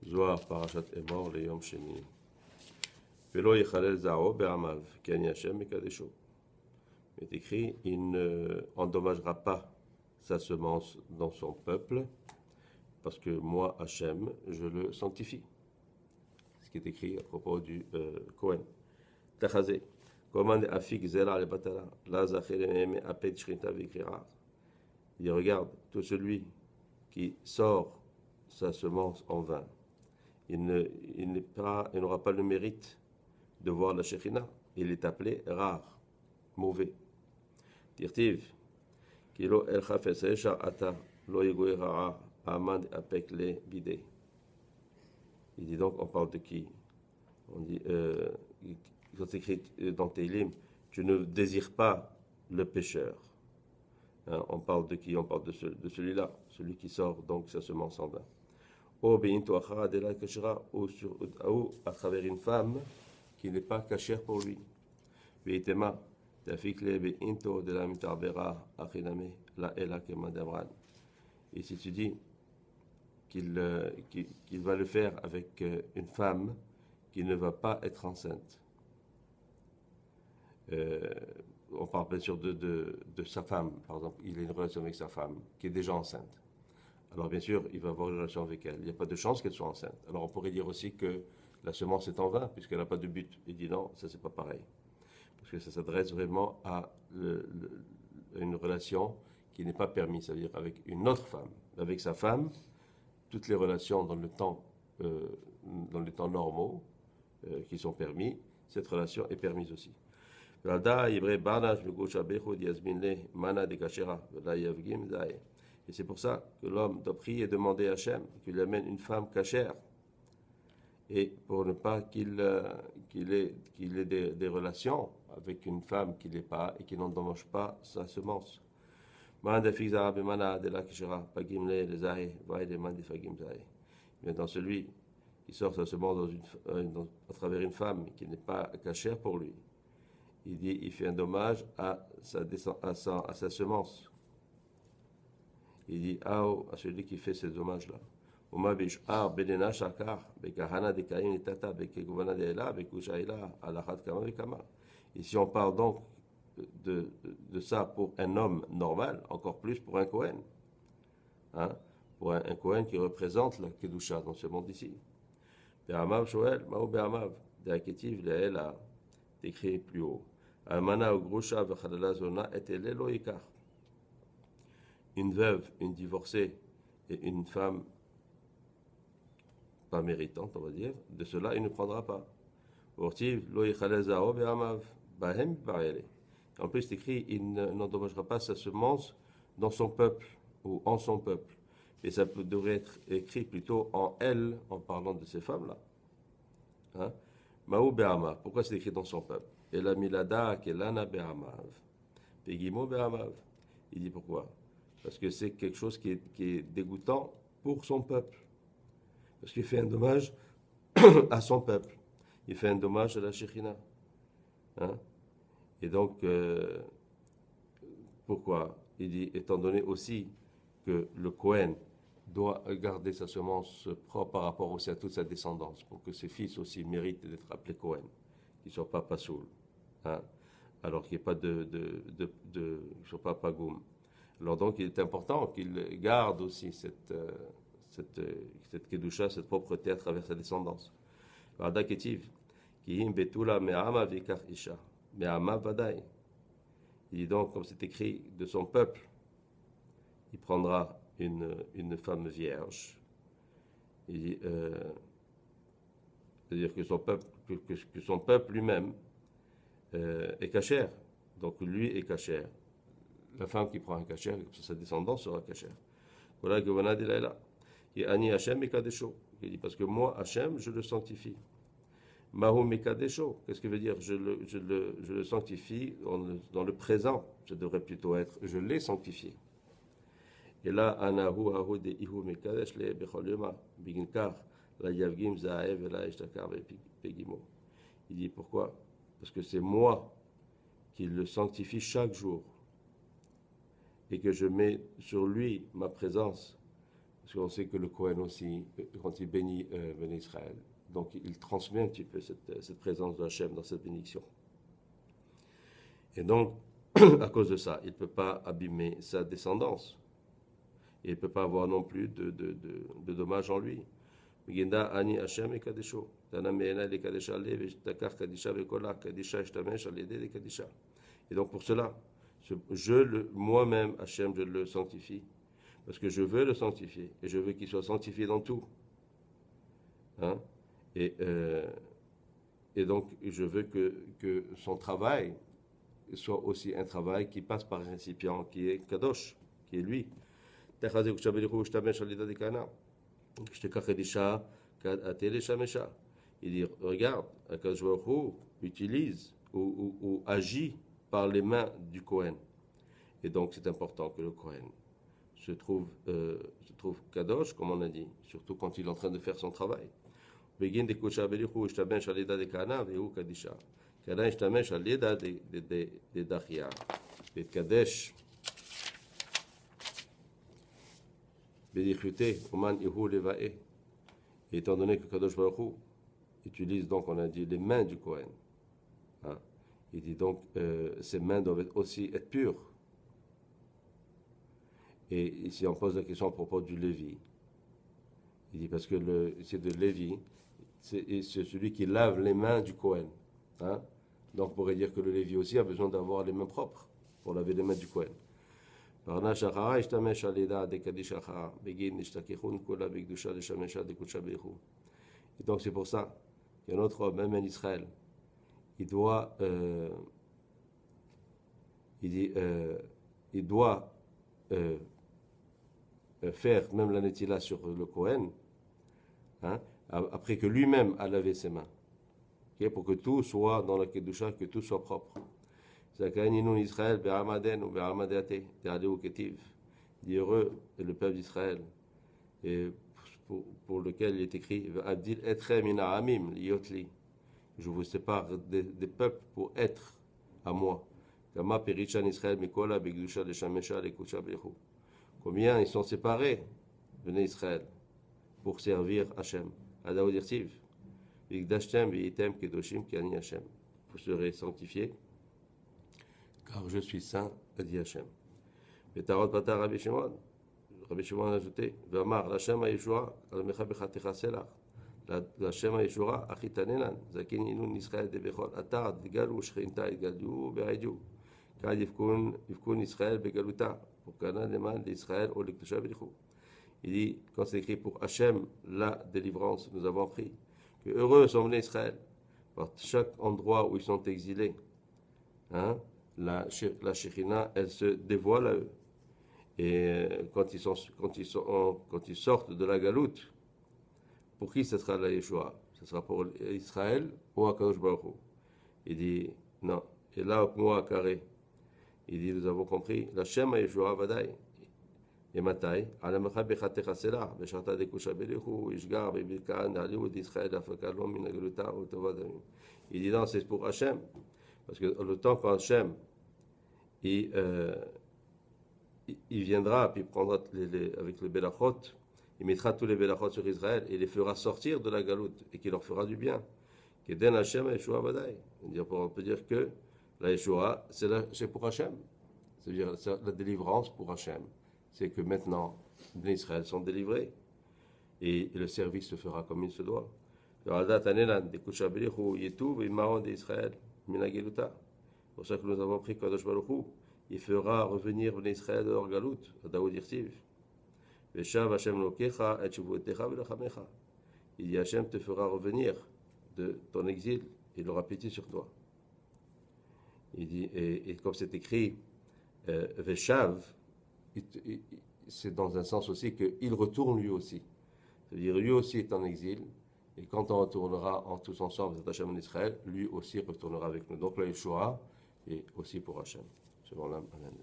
Zohar Parashat Emor le Yom Sheni. Velo Yechalel Zaro Be'amav, Ken Hashem Mekadesho. Il est écrit, il ne endommagera pas sa semence dans son peuple, parce que moi, Hachem, je le sanctifie. Ce qui est écrit à propos du Kohen. Tachazé. Commande Afik Zera le Batala. La Zachere Apet Shrita Vekrira. Il dit, regarde, tout celui qui sort sa semence en vain, il n'aura pas le mérite de voir la Shekhina. Il est appelé rare, mauvais. Tirtiv, Kilo El Chafes Esha Ata, Lo Yegoe Rara, Amad Apek Le Bidé. Il dit donc, on parle de qui? On dit, quand c'est écrit dans Teilim, tu ne désires pas le pécheur. Hein, on parle de qui? On parle de celui-là, celui qui sort donc sa semence en vain. Ou à travers une femme qui n'est pas cachère pour lui. Et si tu dis qu'il va le faire avec une femme qui ne va pas être enceinte, on parle bien sûr de sa femme, par exemple, il a une relation avec sa femme qui est déjà enceinte. Alors bien sûr, il va avoir une relation avec elle. Il n'y a pas de chance qu'elle soit enceinte. Alors on pourrait dire aussi que la semence est en vain, puisqu'elle n'a pas de but. Il dit non, ça c'est pas pareil. Parce que ça s'adresse vraiment à une relation qui n'est pas permise, c'est-à-dire avec une autre femme. Avec sa femme, toutes les relations dans les temps normaux qui sont permis, cette relation est permise aussi. Et c'est pour ça que l'homme doit prier et demander à Hachem qu'il lui amène une femme cachère, et pour ne pas qu'il ait des relations avec une femme qui n'est pas et qui n'endommage pas sa semence. Mais dans celui qui sort sa semence à travers une femme qui n'est pas cachère pour lui, il dit, il fait un dommage à sa semence. Il dit, à celui qui fait ce dommage-là. Ici, on parle donc de ça pour un homme normal, encore plus pour un Kohen. Hein? Pour un Kohen qui représente la Kedusha dans ce monde ici. Be'amav Shoel, Mao Be'amav, De'aketiv Le'el a écrit plus haut. Almana ou Grusha V'chadala Zona et Elelo Ikar. Une veuve, une divorcée et une femme pas méritante, on va dire, de cela il ne prendra pas. Ortiv, lo yichalezao be'amav, bahem barele. En plus, c'est écrit, il n'endommagera pas sa semence dans son peuple ou en son peuple. Et ça devrait être écrit plutôt en elle, en parlant de ces femmes-là. Hein? Maou be'amav, pourquoi c'est écrit dans son peuple? Et la milada kelana be'amav, pegimo be'amav. Il dit pourquoi? Parce que c'est quelque chose qui est dégoûtant pour son peuple. Parce qu'il fait un dommage à son peuple. Il fait un dommage à la Shekhina. Hein? Et donc, pourquoi? Il dit, étant donné aussi que le Kohen doit garder sa semence propre par rapport aussi à toute sa descendance, pour que ses fils aussi méritent d'être appelés Kohen, qu'ils ne soient pas Pasoul. Hein? Alors qu'il n'y ait pas qu'ils ne soient pas Pagoum. Alors donc, il est important qu'il garde aussi cette kedusha, cette propreté à travers sa descendance. Vada ketiv, ki im betula me'ama vikach isha, me'ama vadaï. Il dit donc, comme c'est écrit, de son peuple, il prendra une femme vierge. Il dit, c'est-à-dire que son peuple lui-même est cachère. Donc lui est cachère. La femme qui prend un cachère, sa descendance sera cachère. Voilà que Vanad est là. Et Ani Hachem Mekadesho. Il dit parce que moi, Hachem, je le sanctifie. Mahu Mekadesho. Qu'est-ce que veut dire? Je le sanctifie dans le présent. Ça devrait plutôt être je l'ai sanctifié. Et là, Anahu Ahu de Ihu Mekadesh le Becholema Biginkar la Yavgim Zaev et la Ishtakar Pegimo. Il dit pourquoi? Parce que c'est moi qui le sanctifie chaque jour. Et que je mets sur lui ma présence. parce qu'on sait que le Kohen aussi, quand il bénit Béné Israël, donc il transmet un petit peu cette présence de Hachem dans cette bénédiction. Et donc, à cause de ça, il ne peut pas abîmer sa descendance. Et il ne peut pas avoir non plus de dommages en lui. Migenda ani Hashem et Kadesho. Tana meena le Kadesha le v'takar Kadisha vekola Kadisha ishtamesh alede de Kadisha. Et donc pour cela, moi-même, Hashem, je le sanctifie. Parce que je veux le sanctifier. Et je veux qu'il soit sanctifié dans tout. Hein? Et donc, je veux que son travail soit aussi un travail qui passe par un récipient qui est Kadosh, qui est lui. Il dit, regarde, Akadosh Baruch Hu utilise ou agit par les mains du Kohen. Et donc, c'est important que le Kohen se trouve Kadosh, comme on a dit, surtout quand il est en train de faire son travail. Begin de Kocha Belichu, Ishtamesh Alida de Kana, Vehu Kadisha. Kana Ishtamesh Alida de Dachia. De Kadesh. Belichute, Oman Ihu Levae. Étant donné que Kadosh Baruch Hu utilise donc, on a dit, les mains du Kohen. Hein? Il dit donc, ces mains doivent aussi être pures. Et ici, on pose la question à propos du Lévi. Il dit parce que c'est de Lévi, c'est celui qui lave les mains du Kohen. Hein? Donc, on pourrait dire que le Lévi aussi a besoin d'avoir les mains propres pour laver les mains du Kohen. Et donc, c'est pour ça qu'il y a un autre homme, même en Israël, il doit faire même la netila sur le Kohen, hein, après que lui-même a lavé ses mains, okay, pour que tout soit dans la kedusha, que tout soit propre. Israël, il est heureux le peuple d'Israël, et pour lequel il est écrit je vous sépare des peuples pour être à moi. Combien ils sont séparés, venez Israël, pour servir Hachem. Adaou dirtiv, Vigdashtem veitem kedoshim kiani Hachem. Vous serez sanctifiés, car je suis saint, a dit Hachem. Betarot patar Rabbi Shimon a ajouté, Vamar, Hachem Yeshua, al-mecha bechatecha selach. L'Hachem Yeshua, achitanenan, zakin inun Israël de bechol atar, digalu shchinta idgalu be'aydu. Kad yifkun Israël begaluta. Il dit, quand c'est écrit pour Hachem, la délivrance, nous avons appris que heureux sont venus Israël, par chaque endroit où ils sont exilés. Hein, la Shekhinah, elle se dévoile à eux. Et quand ils sortent de la galoute, pour qui ce sera la Yeshua? Ce sera pour Israël ou Akadosh Baruch Hu? Il dit, non. Et là, moi, carré. Il dit, nous avons compris, la Shema Yeshua Vadaï. Et Matai, Alamecha Bechatecha Sela, Beshata de Kusha Belichu, Ishgar, Bebilkan, Aliou d'Israël, Afakalom, Minagaluta, Utovadamim. Il dit, non, c'est pour Hachem. Parce que le temps quand Hachem, il viendra, puis il prendra avec les Belachot, il mettra tous les Belachot sur Israël et les fera sortir de la galoute et qui leur fera du bien. Keden Hachem Yeshua Vadaï. On peut dire que la Yeshua, c'est pour Hachem. C'est-à-dire la délivrance pour Hachem. C'est que maintenant, les Israël sont délivrés. Et le service se fera comme il se doit. C'est pour ça que nous avons pris Kadosh Baruch Hu. Il fera revenir les Israël de leur galoute. Daoud Irtiv. Il dit Hachem te fera revenir de ton exil. Il aura pitié sur toi. Il dit, et comme c'est écrit, Veshav, c'est dans un sens aussi qu'il retourne lui aussi. C'est-à-dire, lui aussi est en exil, et quand on retournera en tous ensemble, cet Hachem en Israël, lui aussi retournera avec nous. Donc, la Yeshua est aussi pour Hachem. Selon l'âme, Amen.